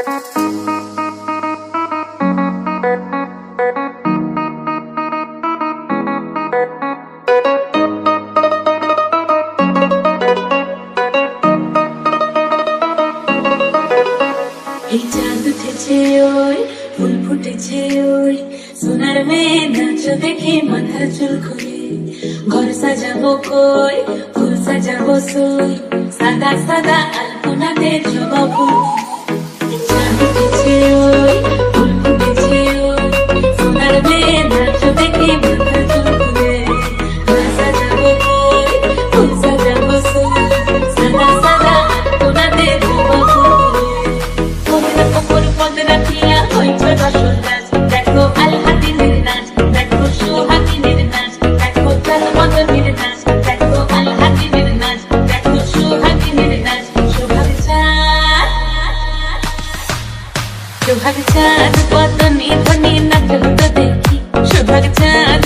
এই চাঁদ উঠেছে ওই ফুল ফুটেছে ওই সোনার মেয়ে নাচ দেখে মাথার চুল খুলে ঘর সাজাবো কই ফুল সাজাবো সই সাদা সাদা আলপনাতে জবা ফুল চাঁদ উঠেছে ওই ফুল ফুটেছে ওই সোনার মেয়ে নাচ দেখে মাথার চুল খুলে ঘর সাজাবো কই ফুল সাজাবো সই সাদা সাদা আলপনাতে জবা ফুল দেখো আলহাদিনের নাচ দেখো সোহাগিনের নাচ দেখো জলমদনের নাচ দেখো আলহাদিনের নাচ দেখো সোহাগিনের নাচ সোহাগ চাঁদ কত নিধনি নাচল তো দেখি সোহাগ চাঁদ